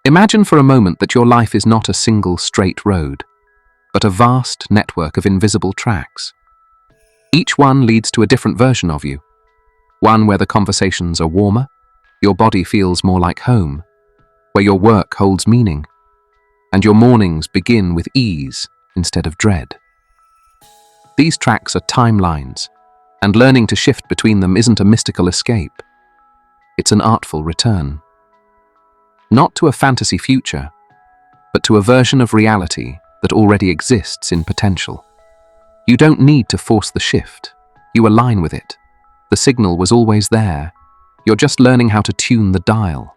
Imagine for a moment that your life is not a single straight road, but a vast network of invisible tracks. Each one leads to a different version of you. One where the conversations are warmer, your body feels more like home, where your work holds meaning, and your mornings begin with ease instead of dread. These tracks are timelines, and learning to shift between them isn't a mystical escape. It's an artful return. Not to a fantasy future, but to a version of reality that already exists in potential. You don't need to force the shift. You align with it. The signal was always there. You're just learning how to tune the dial.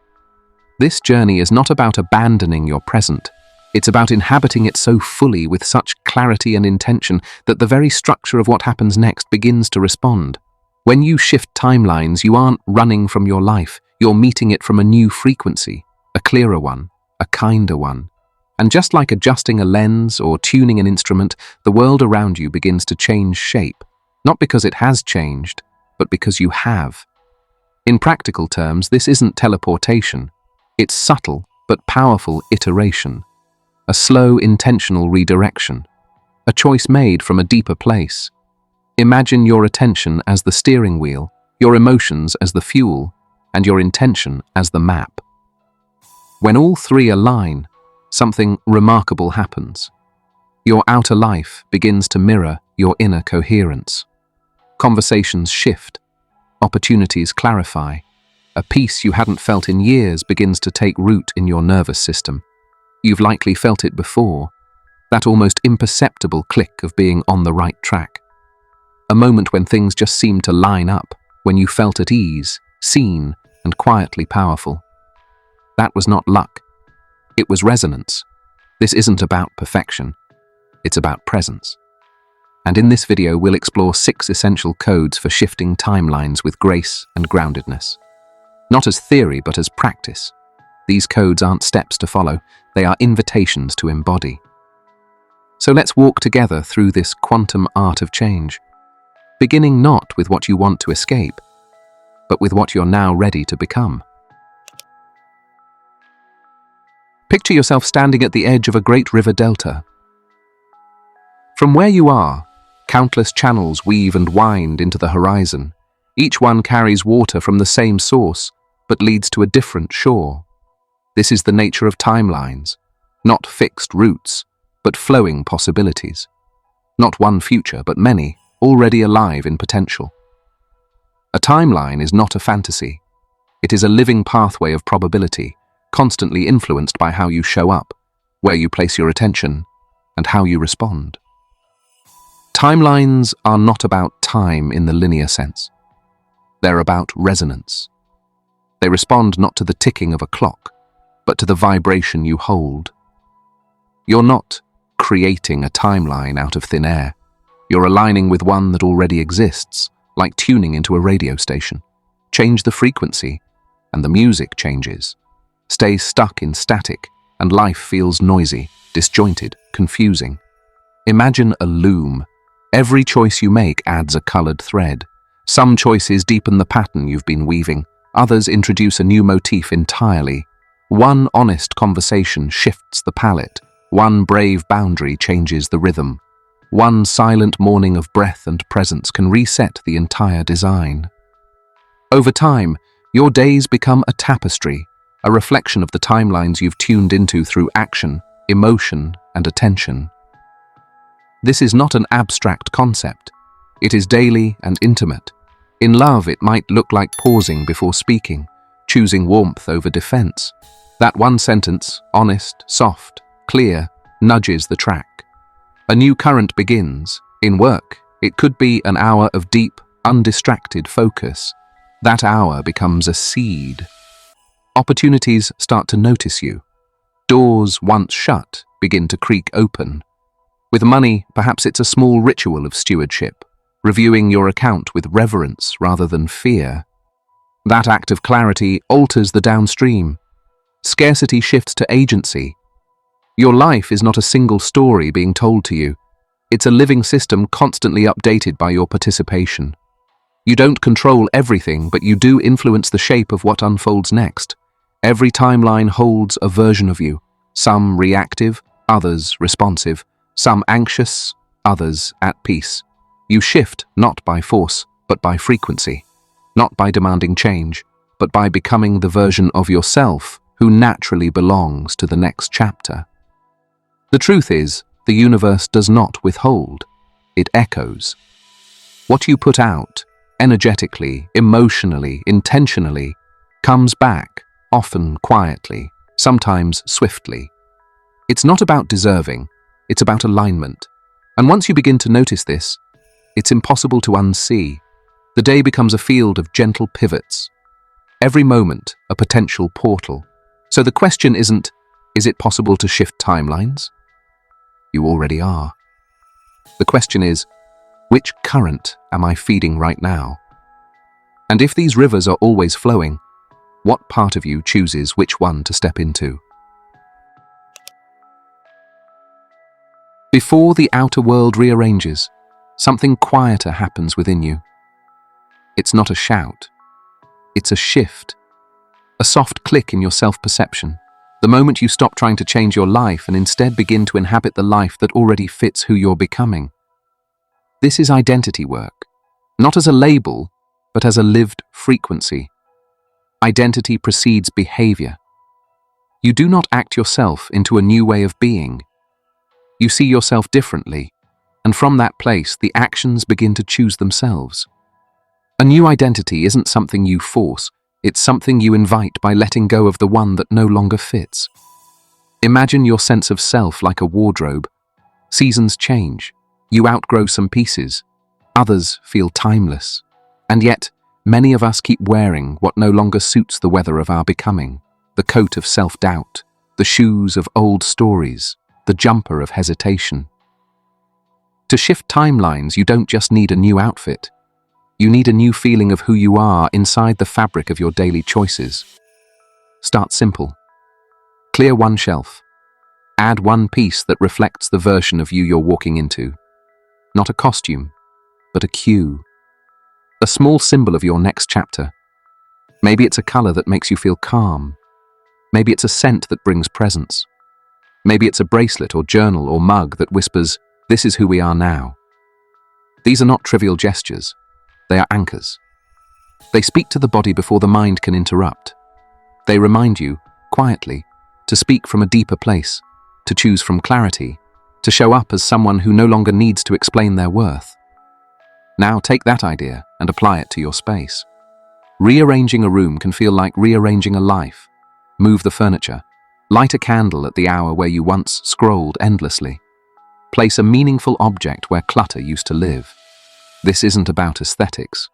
This journey is not about abandoning your present. It's about inhabiting it so fully with such clarity and intention that the very structure of what happens next begins to respond. When you shift timelines, you aren't running from your life. You're meeting it from a new frequency, a clearer one, a kinder one. And just like adjusting a lens or tuning an instrument, the world around you begins to change shape, not because it has changed, but because you have. In practical terms, this isn't teleportation. It's subtle but powerful iteration, a slow, intentional redirection, a choice made from a deeper place. Imagine your attention as the steering wheel, your emotions as the fuel, and your intention as the map. When all three align, something remarkable happens. Your outer life begins to mirror your inner coherence. Conversations shift, opportunities clarify. A peace you hadn't felt in years begins to take root in your nervous system. You've likely felt it before, that almost imperceptible click of being on the right track. A moment when things just seemed to line up, when you felt at ease, seen, and quietly powerful. That was not luck. It was resonance. This isn't about perfection. It's about presence. And in this video, we'll explore 6 essential codes for shifting timelines with grace and groundedness. Not as theory, but as practice. These codes aren't steps to follow, they are invitations to embody. So let's walk together through this quantum art of change, beginning not with what you want to escape, but with what you're now ready to become. Picture yourself standing at the edge of a great river delta. From where you are, countless channels weave and wind into the horizon. Each one carries water from the same source, but leads to a different shore. This is the nature of timelines, not fixed routes, but flowing possibilities. Not one future, but many, already alive in potential. A timeline is not a fantasy. It is a living pathway of probability, constantly influenced by how you show up, where you place your attention, and how you respond. Timelines are not about time in the linear sense. They're about resonance. They respond not to the ticking of a clock, but to the vibration you hold. You're not creating a timeline out of thin air. You're aligning with one that already exists, like tuning into a radio station. Change the frequency, and the music changes. Stay stuck in static, and life feels noisy, disjointed, confusing. Imagine a loom. Every choice you make adds a colored thread. Some choices deepen the pattern you've been weaving. Others introduce a new motif entirely. One honest conversation shifts the palette. One brave boundary changes the rhythm. One silent morning of breath and presence can reset the entire design. Over time, your days become a tapestry, a reflection of the timelines you've tuned into through action, emotion, and attention. This is not an abstract concept. It is daily and intimate. In love, it might look like pausing before speaking, choosing warmth over defense. That one sentence, honest, soft, clear, nudges the track. A new current begins. In work, it could be an hour of deep, undistracted focus. That hour becomes a seed. Opportunities start to notice you. Doors once shut begin to creak open. With money, perhaps it's a small ritual of stewardship, reviewing your account with reverence rather than fear. That act of clarity alters the downstream. Scarcity shifts to agency. Your life is not a single story being told to you. It's a living system constantly updated by your participation. You don't control everything, but you do influence the shape of what unfolds next. Every timeline holds a version of you, some reactive, others responsive, some anxious, others at peace. You shift not by force, but by frequency, not by demanding change, but by becoming the version of yourself who naturally belongs to the next chapter. The truth is, the universe does not withhold, it echoes. What you put out, energetically, emotionally, intentionally, comes back, often quietly, sometimes swiftly. It's not about deserving, it's about alignment. And once you begin to notice this, it's impossible to unsee. The day becomes a field of gentle pivots. Every moment, a potential portal. So the question isn't, is it possible to shift timelines? You already are. The question is, which current am I feeding right now? And if these rivers are always flowing, what part of you chooses which one to step into? Before the outer world rearranges, something quieter happens within you. It's not a shout. It's a shift. A soft click in your self-perception. The moment you stop trying to change your life and instead begin to inhabit the life that already fits who you're becoming. This is identity work. Not as a label, but as a lived frequency. Identity precedes behavior. You do not act yourself into a new way of being. You see yourself differently, and from that place, the actions begin to choose themselves. A new identity isn't something you force, it's something you invite by letting go of the one that no longer fits. Imagine your sense of self like a wardrobe. Seasons change. You outgrow some pieces. Others feel timeless. And yet, many of us keep wearing what no longer suits the weather of our becoming. The coat of self-doubt, the shoes of old stories, the jumper of hesitation. To shift timelines, you don't just need a new outfit. You need a new feeling of who you are inside the fabric of your daily choices. Start simple. Clear one shelf. Add one piece that reflects the version of you you're walking into. Not a costume, but a cue. A small symbol of your next chapter. Maybe it's a color that makes you feel calm. Maybe it's a scent that brings presence. Maybe it's a bracelet or journal or mug that whispers, "This is who we are now." These are not trivial gestures. They are anchors. They speak to the body before the mind can interrupt. They remind you, quietly, to speak from a deeper place, to choose from clarity, to show up as someone who no longer needs to explain their worth. Now take that idea and apply it to your space. Rearranging a room can feel like rearranging a life. Move the furniture. Light a candle at the hour where you once scrolled endlessly. Place a meaningful object where clutter used to live. This isn't about aesthetics.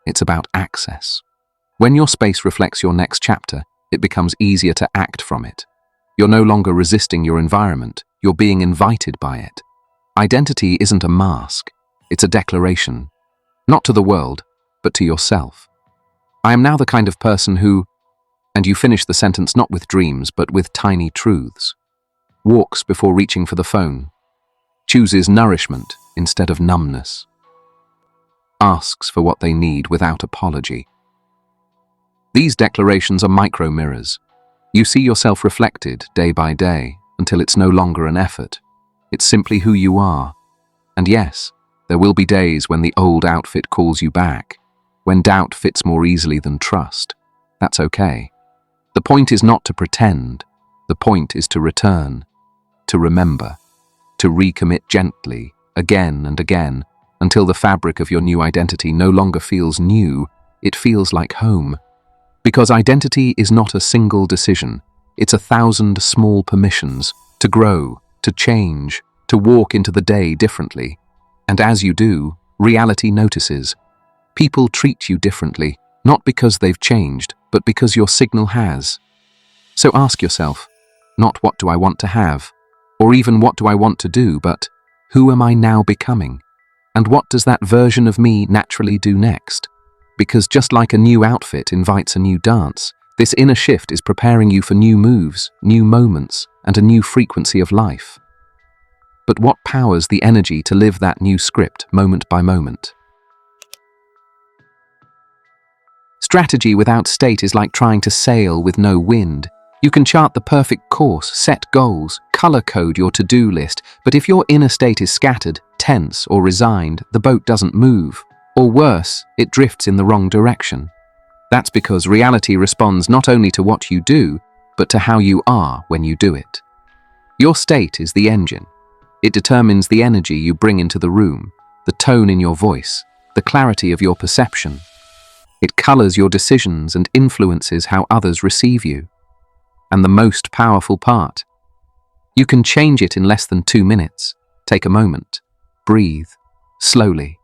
It's about access. When your space reflects your next chapter, it becomes easier to act from it. You're no longer resisting your environment. You're being invited by it. Identity isn't a mask. It's a declaration. Not to the world, but to yourself. I am now the kind of person who... And you finish the sentence not with dreams, but with tiny truths. Walks before reaching for the phone. Chooses nourishment instead of numbness. Asks for what they need without apology. These declarations are micro-mirrors. You see yourself reflected day by day until it's no longer an effort. It's simply who you are. And yes, there will be days when the old outfit calls you back, when doubt fits more easily than trust. That's okay. The point is not to pretend. The point is to return, to remember, to recommit gently, again and again, until the fabric of your new identity no longer feels new, it feels like home. Because identity is not a single decision, it's 1,000 small permissions to grow, to change, to walk into the day differently. And as you do, reality notices. People treat you differently, not because they've changed, but because your signal has. So ask yourself, not what do I want to have, or even what do I want to do, but who am I now becoming? And what does that version of me naturally do next? Because just like a new outfit invites a new dance, this inner shift is preparing you for new moves, new moments, and a new frequency of life. But what powers the energy to live that new script moment by moment? Strategy without state is like trying to sail with no wind. You can chart the perfect course, set goals, color code your to-do list, but if your inner state is scattered, tense, or resigned, the boat doesn't move. Or worse, it drifts in the wrong direction. That's because reality responds not only to what you do, but to how you are when you do it. Your state is the engine. It determines the energy you bring into the room, the tone in your voice, the clarity of your perception. It colors your decisions and influences how others receive you. And the most powerful part, you can change it in less than 2 minutes. Take a moment. Breathe. Slowly.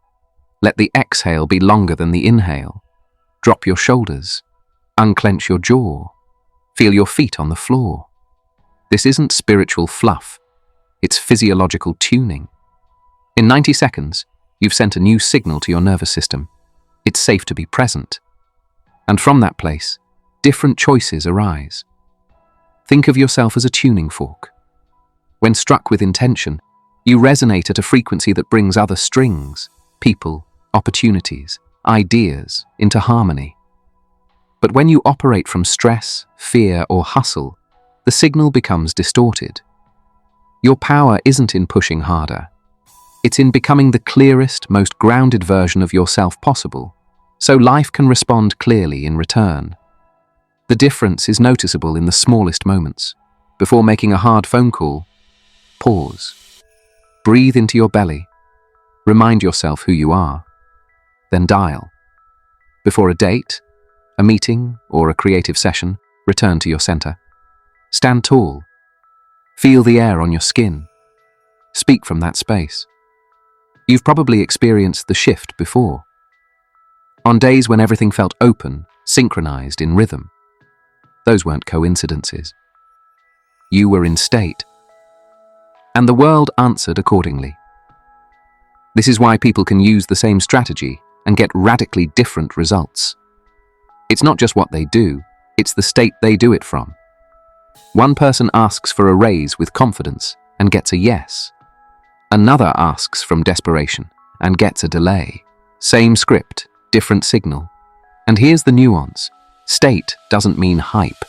Let the exhale be longer than the inhale. Drop your shoulders. Unclench your jaw. Feel your feet on the floor. This isn't spiritual fluff. It's physiological tuning. In 90 seconds, you've sent a new signal to your nervous system. It's safe to be present. And from that place, different choices arise. Think of yourself as a tuning fork. When struck with intention, you resonate at a frequency that brings other strings, people, opportunities, ideas into harmony. But when you operate from stress, fear, or hustle, the signal becomes distorted. Your power isn't in pushing harder. It's in becoming the clearest, most grounded version of yourself possible, so life can respond clearly in return. The difference is noticeable in the smallest moments. Before making a hard phone call, pause. Breathe into your belly. Remind yourself who you are. Then dial. Before a date, a meeting, or a creative session, return to your center. Stand tall. Feel the air on your skin. Speak from that space. You've probably experienced the shift before. On days when everything felt open, synchronized in rhythm. Those weren't coincidences. You were in state. And the world answered accordingly. This is why people can use the same strategy and get radically different results. It's not just what they do, it's the state they do it from. One person asks for a raise with confidence and gets a yes. Another asks from desperation and gets a delay. Same script, different signal. And here's the nuance. State doesn't mean hype.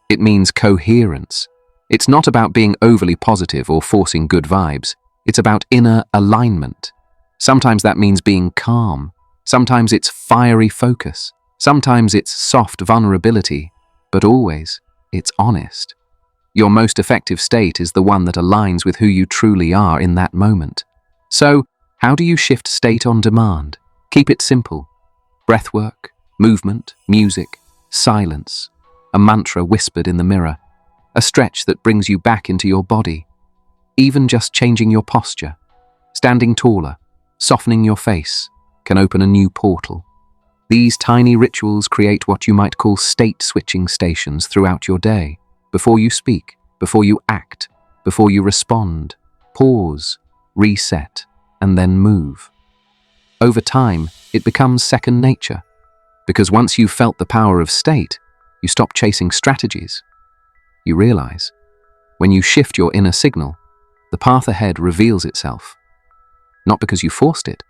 It means coherence. It's not about being overly positive or forcing good vibes. It's about inner alignment. Sometimes that means being calm. Sometimes it's fiery focus. Sometimes it's soft vulnerability. But always, it's honest. Your most effective state is the one that aligns with who you truly are in that moment. So, how do you shift state on demand? Keep it simple. Breathwork, movement, music, silence, a mantra whispered in the mirror, a stretch that brings you back into your body, even just changing your posture, standing taller, softening your face, can open a new portal. These tiny rituals create what you might call state-switching stations throughout your day. Before you speak, before you act, before you respond, pause, reset, and then move. Over time, it becomes second nature, because once you've felt the power of state, you stop chasing strategies. You realize, when you shift your inner signal, the path ahead reveals itself. Not because you forced it,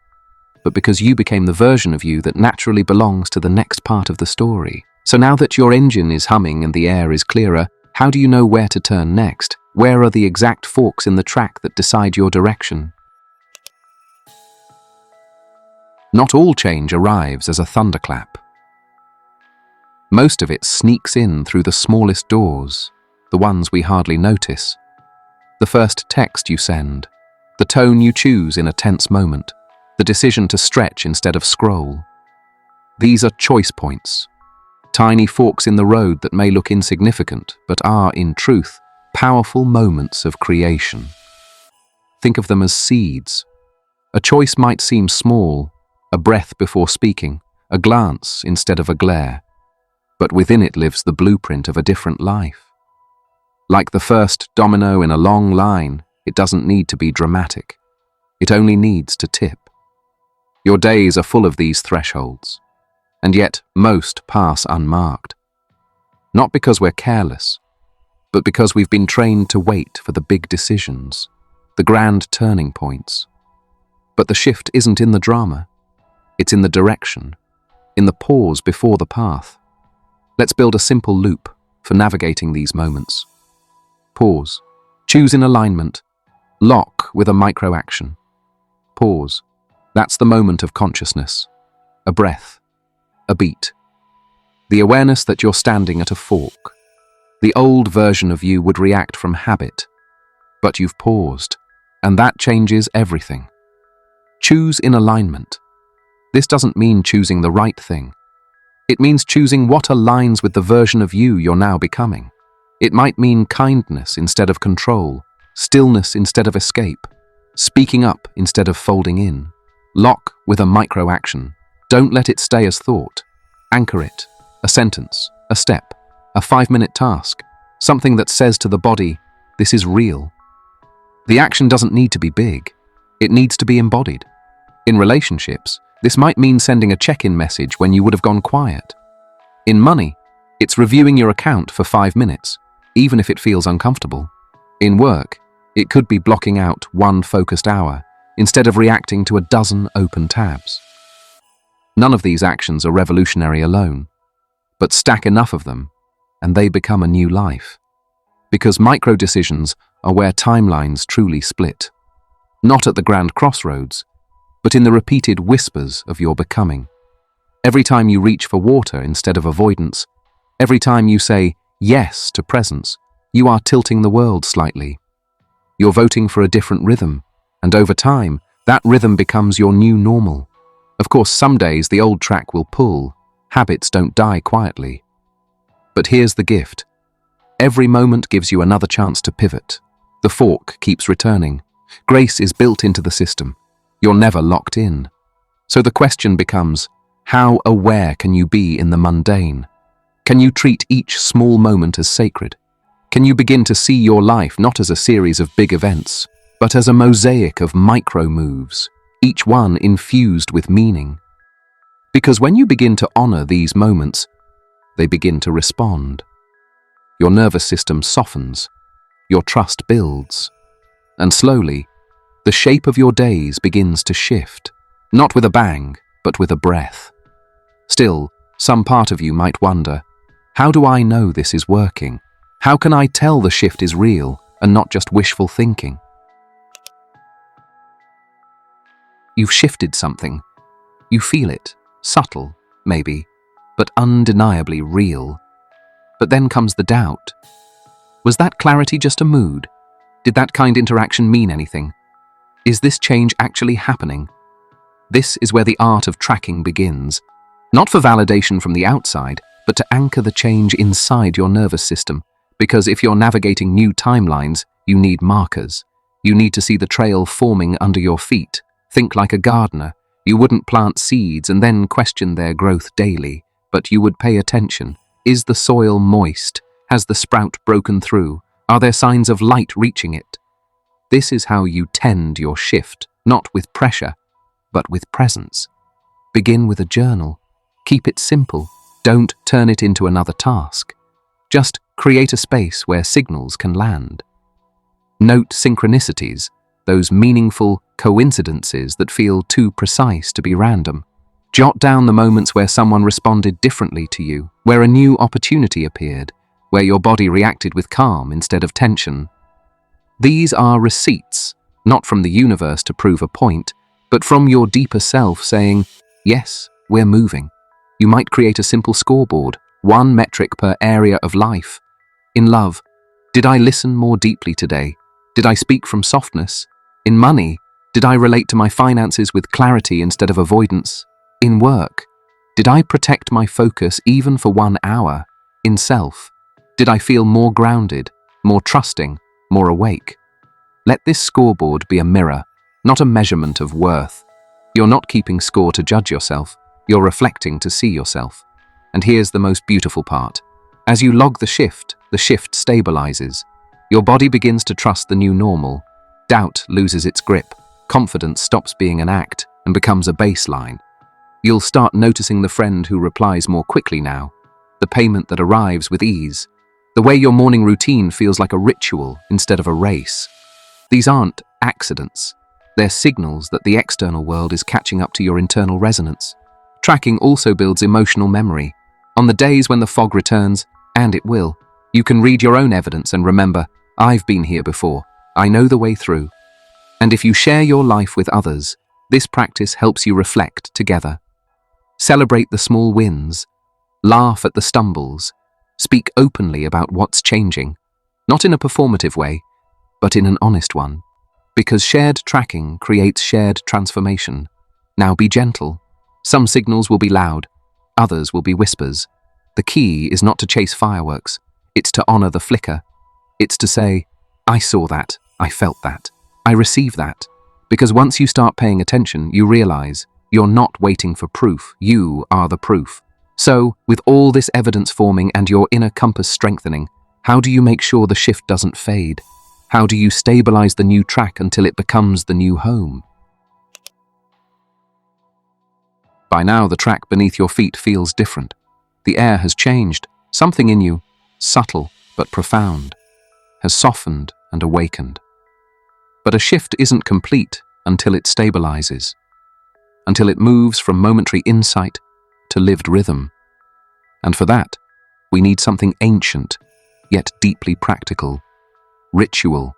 but because you became the version of you that naturally belongs to the next part of the story. So now that your engine is humming and the air is clearer, how do you know where to turn next? Where are the exact forks in the track that decide your direction? Not all change arrives as a thunderclap. Most of it sneaks in through the smallest doors, the ones we hardly notice. The first text you send, the tone you choose in a tense moment, the decision to stretch instead of scroll. These are choice points, tiny forks in the road that may look insignificant, but are, in truth, powerful moments of creation. Think of them as seeds. A choice might seem small, a breath before speaking, a glance instead of a glare, but within it lives the blueprint of a different life. Like the first domino in a long line, it doesn't need to be dramatic. It only needs to tip. Your days are full of these thresholds, and yet most pass unmarked. Not because we're careless, but because we've been trained to wait for the big decisions, the grand turning points. But the shift isn't in the drama, it's in the direction, in the pause before the path. Let's build a simple loop for navigating these moments. Pause. Choose in alignment. Lock with a micro-action. Pause. That's the moment of consciousness. A breath. A beat. The awareness that you're standing at a fork. The old version of you would react from habit, but you've paused, and that changes everything. Choose in alignment. This doesn't mean choosing the right thing. It means choosing what aligns with the version of you you're now becoming. It might mean kindness instead of control, stillness instead of escape, speaking up instead of folding in. Lock with a micro-action. Don't let it stay as thought. Anchor it. A sentence, a step, a 5-minute task, something that says to the body, this is real. The action doesn't need to be big. It needs to be embodied. In relationships, this might mean sending a check-in message when you would have gone quiet. In money, it's reviewing your account for 5 minutes, even if it feels uncomfortable. In work, it could be blocking out 1 focused hour instead of reacting to a dozen open tabs. None of these actions are revolutionary alone, but stack enough of them, and they become a new life. Because micro-decisions are where timelines truly split. Not at the grand crossroads, but in the repeated whispers of your becoming. Every time you reach for water instead of avoidance, every time you say yes to presence, you are tilting the world slightly. You're voting for a different rhythm, and over time, that rhythm becomes your new normal. Of course, some days the old track will pull. Habits don't die quietly. But here's the gift. Every moment gives you another chance to pivot. The fork keeps returning. Grace is built into the system. You're never locked in. So the question becomes, how aware can you be in the mundane? Can you treat each small moment as sacred? Can you begin to see your life not as a series of big events, but as a mosaic of micro moves, each one infused with meaning? Because when you begin to honor these moments, they begin to respond. Your nervous system softens, your trust builds, and slowly, the shape of your days begins to shift, not with a bang, but with a breath. Still, some part of you might wonder, how do I know this is working? How can I tell the shift is real and not just wishful thinking? You've shifted something. You feel it, subtle, maybe, but undeniably real. But then comes the doubt. Was that clarity just a mood? Did that kind interaction mean anything? Is this change actually happening? This is where the art of tracking begins. Not for validation from the outside, but to anchor the change inside your nervous system. Because if you're navigating new timelines, you need markers. You need to see the trail forming under your feet. Think like a gardener. You wouldn't plant seeds and then question their growth daily, but you would pay attention. Is the soil moist? Has the sprout broken through? Are there signs of light reaching it? This is how you tend your shift, not with pressure, but with presence. Begin with a journal. Keep it simple. Don't turn it into another task. Just create a space where signals can land. Note synchronicities, those meaningful coincidences that feel too precise to be random. Jot down the moments where someone responded differently to you, where a new opportunity appeared, where your body reacted with calm instead of tension. These are receipts, not from the universe to prove a point, but from your deeper self saying, yes, we're moving. You might create a simple scoreboard, 1 metric per area of life. In love, did I listen more deeply today? Did I speak from softness? In money, did I relate to my finances with clarity instead of avoidance? In work, did I protect my focus even for 1 hour? In self, did I feel more grounded, more trusting, more awake? Let this scoreboard be a mirror, not a measurement of worth. You're not keeping score to judge yourself, you're reflecting to see yourself. And here's the most beautiful part. As you log the shift stabilizes. Your body begins to trust the new normal. Doubt loses its grip. Confidence stops being an act and becomes a baseline. You'll start noticing the friend who replies more quickly now, the payment that arrives with ease, the way your morning routine feels like a ritual instead of a race. These aren't accidents. They're signals that the external world is catching up to your internal resonance. Tracking also builds emotional memory. On the days when the fog returns, and it will, you can read your own evidence and remember, I've been here before, I know the way through. And if you share your life with others, this practice helps you reflect together. Celebrate the small wins, laugh at the stumbles, speak openly about what's changing, not in a performative way, but in an honest one. Because shared tracking creates shared transformation. Now be gentle. Some signals will be loud, others will be whispers. The key is not to chase fireworks, it's to honor the flicker. It's to say, I saw that, I felt that, I received that. Because once you start paying attention, you realize you're not waiting for proof, you are the proof. So, with all this evidence forming and your inner compass strengthening, how do you make sure the shift doesn't fade? How do you stabilize the new track until it becomes the new home? By now, the track beneath your feet feels different. The air has changed. Something in you, subtle but profound, has softened and awakened. But a shift isn't complete until it stabilizes, until it moves from momentary insight to lived rhythm. And for that, we need something ancient, yet deeply practical. Ritual,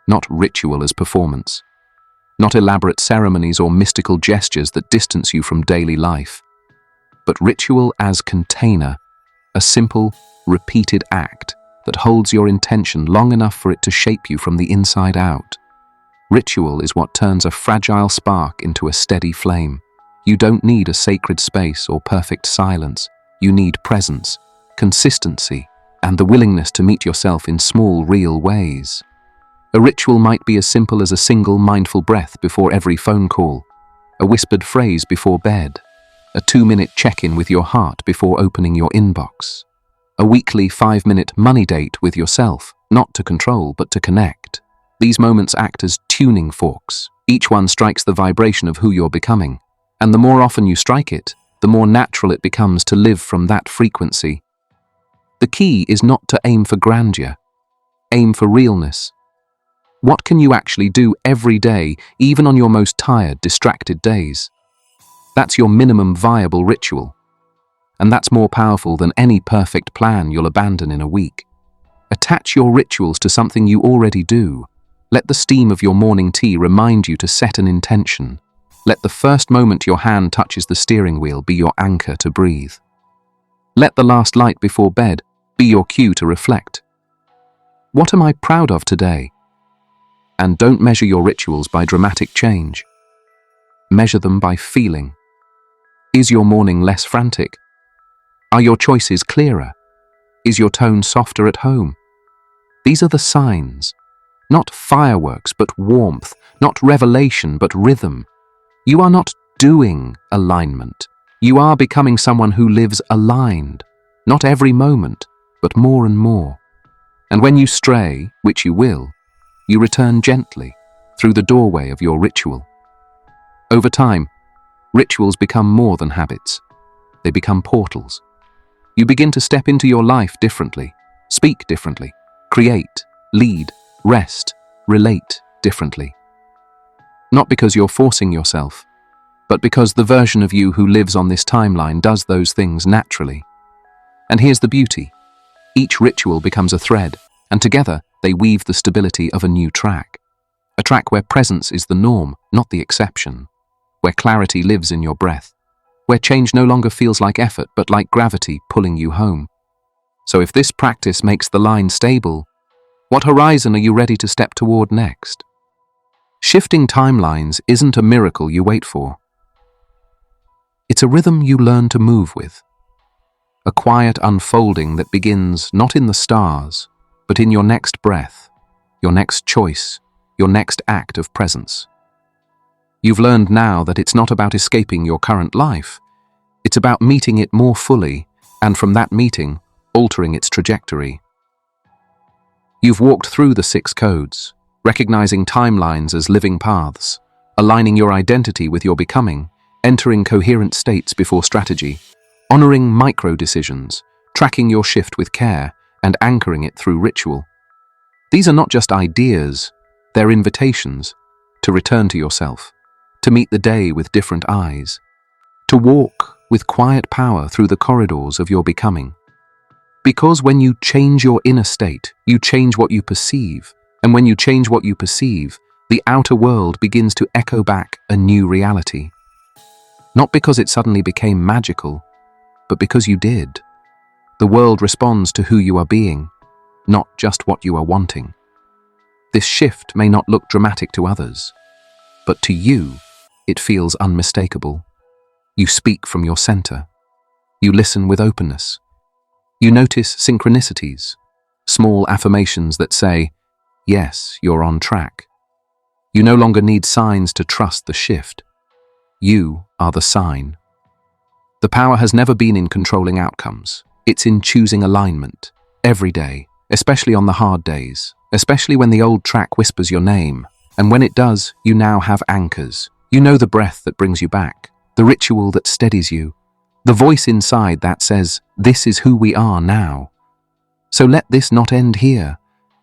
not ritual as performance. Not elaborate ceremonies or mystical gestures that distance you from daily life, but ritual as container, a simple, repeated act that holds your intention long enough for it to shape you from the inside out. Ritual is what turns a fragile spark into a steady flame. You don't need a sacred space or perfect silence. You need presence, consistency, and the willingness to meet yourself in small, real ways. A ritual might be as simple as a single mindful breath before every phone call, a whispered phrase before bed, a 2-minute check-in with your heart before opening your inbox, a weekly 5-minute money date with yourself, not to control but to connect. These moments act as tuning forks. Each one strikes the vibration of who you're becoming, and the more often you strike it, the more natural it becomes to live from that frequency. The key is not to aim for grandeur. Aim for realness. What can you actually do every day, even on your most tired, distracted days? That's your minimum viable ritual. And that's more powerful than any perfect plan you'll abandon in a week. Attach your rituals to something you already do. Let the steam of your morning tea remind you to set an intention. Let the first moment your hand touches the steering wheel be your anchor to breathe. Let the last light before bed be your cue to reflect. What am I proud of today? And don't measure your rituals by dramatic change. Measure them by feeling. Is your morning less frantic? Are your choices clearer? Is your tone softer at home? These are the signs. Not fireworks, but warmth. Not revelation, but rhythm. You are not doing alignment. You are becoming someone who lives aligned. Not every moment, but more and more. And when you stray, which you will, you return gently through the doorway of your ritual. Over time, rituals become more than habits. They become portals. You begin to step into your life differently, speak differently, create, lead, rest, relate differently. Not because you're forcing yourself, but because the version of you who lives on this timeline does those things naturally. And here's the beauty. Each ritual becomes a thread, and together they weave the stability of a new track. A track where presence is the norm, not the exception. Where clarity lives in your breath. Where change no longer feels like effort, but like gravity pulling you home. So if this practice makes the line stable, what horizon are you ready to step toward next? Shifting timelines isn't a miracle you wait for. It's a rhythm you learn to move with. A quiet unfolding that begins not in the stars, but in your next breath, your next choice, your next act of presence. You've learned now that it's not about escaping your current life. It's about meeting it more fully, and from that meeting, altering its trajectory. You've walked through the 6 codes, recognizing timelines as living paths, aligning your identity with your becoming, entering coherent states before strategy, honoring micro-decisions, tracking your shift with care, and anchoring it through ritual. These are not just ideas, they're invitations to return to yourself, to meet the day with different eyes, to walk with quiet power through the corridors of your becoming. Because when you change your inner state, you change what you perceive, and when you change what you perceive, the outer world begins to echo back a new reality. Not because it suddenly became magical, but because you did. The world responds to who you are being, not just what you are wanting. This shift may not look dramatic to others, but to you, it feels unmistakable. You speak from your center. You listen with openness. You notice synchronicities, small affirmations that say, yes, you're on track. You no longer need signs to trust the shift. You are the sign. The power has never been in controlling outcomes. It's in choosing alignment, every day, especially on the hard days, especially when the old track whispers your name. And when it does, you now have anchors. You know the breath that brings you back, the ritual that steadies you, the voice inside that says, this is who we are now. So let this not end here.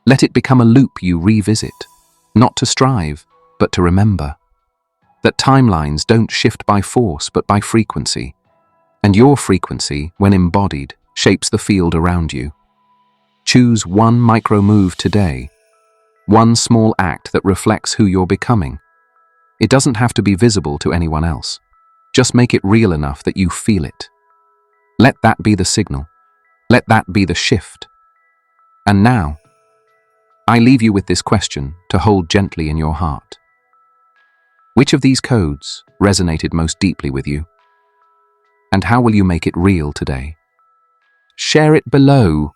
Let it become a loop you revisit, not to strive, but to remember. That timelines don't shift by force, but by frequency. And your frequency, when embodied, shapes the field around you. Choose one micro move today, one small act that reflects who you're becoming. It doesn't have to be visible to anyone else. Just make it real enough that you feel it. Let that be the signal. Let that be the shift. And now, I leave you with this question to hold gently in your heart. Which of these codes resonated most deeply with you? And how will you make it real today? Share it below.